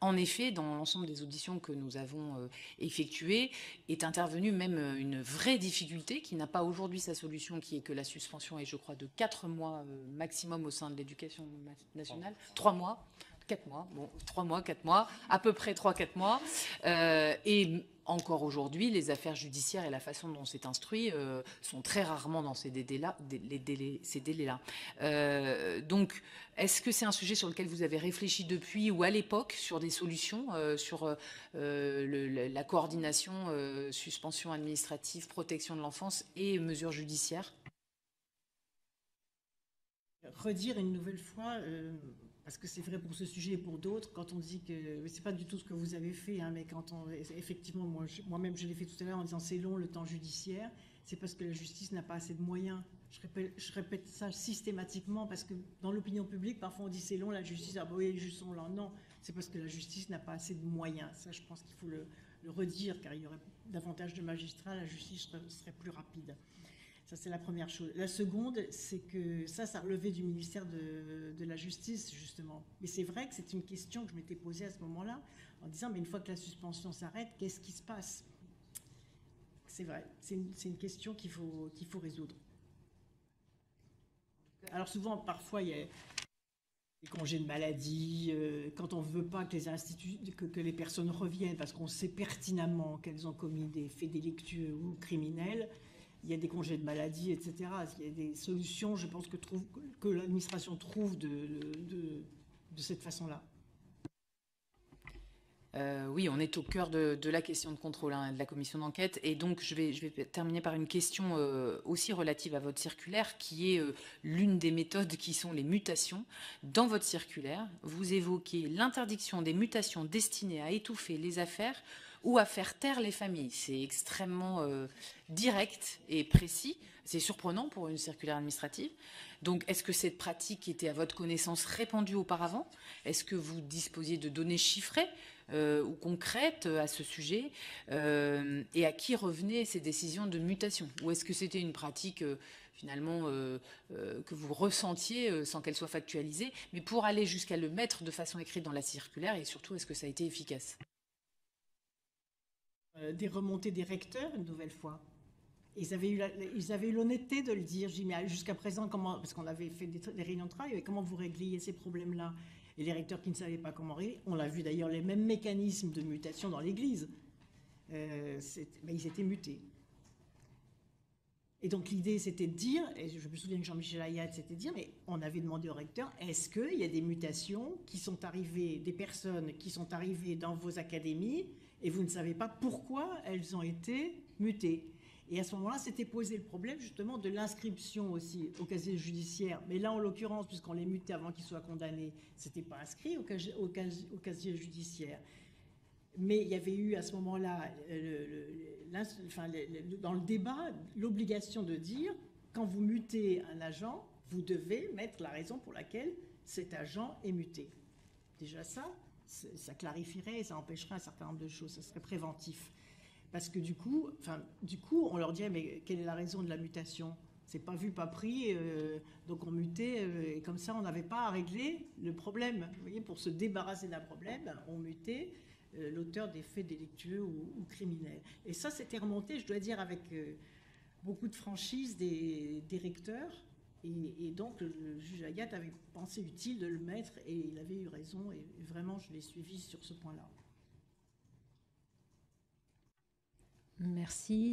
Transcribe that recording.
en effet, dans l'ensemble des auditions que nous avons effectuées, est intervenue même une vraie difficulté qui n'a pas aujourd'hui sa solution, qui est que la suspension est, je crois, de 4 mois maximum au sein de l'éducation nationale. 3 mois. 4 mois, bon, 3 mois, 4 mois, à peu près 3-4 mois. Et encore aujourd'hui, les affaires judiciaires et la façon dont c'est instruit sont très rarement dans ces délais-là. Donc, est-ce que c'est un sujet sur lequel vous avez réfléchi depuis ou à l'époque sur des solutions, sur la coordination, suspension administrative, protection de l'enfance et mesures judiciaires? Redire une nouvelle fois, parce que c'est vrai pour ce sujet et pour d'autres, quand on dit que c'est pas du tout ce que vous avez fait, hein, mais quand on, effectivement, moi-même je l'ai fait tout à l'heure en disant c'est long le temps judiciaire, c'est parce que la justice n'a pas assez de moyens. Je répète ça systématiquement parce que dans l'opinion publique, parfois on dit c'est long la justice, ah bah oui les juges sont lents. Non, c'est parce que la justice n'a pas assez de moyens. Ça, je pense qu'il faut le redire, car il y aurait davantage de magistrats, la justice serait plus rapide. Ça, c'est la première chose. La seconde, c'est que ça relevait du ministère de la Justice, justement. Mais c'est vrai que c'est une question que je m'étais posée à ce moment-là, en disant, mais une fois que la suspension s'arrête, qu'est-ce qui se passe? C'est vrai, c'est une question qu'il faut résoudre. Alors souvent, parfois, il y a des congés de maladie, quand on ne veut pas que les personnes reviennent, parce qu'on sait pertinemment qu'elles ont commis des faits délictueux ou criminels, il y a des congés de maladie, etc. Il y a des solutions, je pense, que l'administration trouve de cette façon-là. Oui, on est au cœur de la question de contrôle, hein, de la commission d'enquête. Et donc, je vais terminer par une question aussi relative à votre circulaire, qui est l'une des méthodes qui sont les mutations. Dans votre circulaire, vous évoquez l'interdiction des mutations destinées à étouffer les affaires ou à faire taire les familles. C'est extrêmement direct et précis. C'est surprenant pour une circulaire administrative. Donc, est-ce que cette pratique était à votre connaissance répandue auparavant? Est-ce que vous disposiez de données chiffrées ou concrètes à ce sujet? Et à qui revenaient ces décisions de mutation? Ou est-ce que c'était une pratique finalement que vous ressentiez sans qu'elle soit factualisée, mais pour aller jusqu'à le mettre de façon écrite dans la circulaire? Et surtout, est-ce que ça a été efficace? Des remontées des recteurs, une nouvelle fois. Ils avaient eu l'honnêteté de le dire. Je dis, mais jusqu'à présent, comment, parce qu'on avait fait des réunions de travail, comment vous régliez ces problèmes-là? Et les recteurs qui ne savaient pas comment régler, on l'a vu d'ailleurs, les mêmes mécanismes de mutation dans l'Église. Ils étaient mutés. Et donc l'idée, c'était de dire, et je me souviens que Jean-Michel Ayat, c'était de dire, mais on avait demandé au recteur, est-ce qu'il y a des mutations qui sont arrivées, des personnes qui sont arrivées dans vos académies, et vous ne savez pas pourquoi elles ont été mutées? Et à ce moment-là, s'était posé le problème justement de l'inscription aussi au casier judiciaire. Mais là, en l'occurrence, puisqu'on les mutait avant qu'ils soient condamnés, ce n'était pas inscrit au casier judiciaire. Mais il y avait eu à ce moment-là, dans le débat, l'obligation de dire, quand vous mutez un agent, vous devez mettre la raison pour laquelle cet agent est muté. Déjà ça clarifierait et ça empêcherait un certain nombre de choses, ça serait préventif. Parce que du coup, on leur dirait, mais quelle est la raison de la mutation? C'est pas vu, pas pris, donc on mutait, et comme ça, on n'avait pas à régler le problème. Vous voyez, pour se débarrasser d'un problème, on mutait l'auteur des faits délictueux ou criminels. Et ça, c'était remonté, je dois dire, avec beaucoup de franchise des recteurs. Et donc, le juge Ayat avait pensé utile de le mettre, et il avait eu raison, et vraiment, je l'ai suivi sur ce point-là. Merci.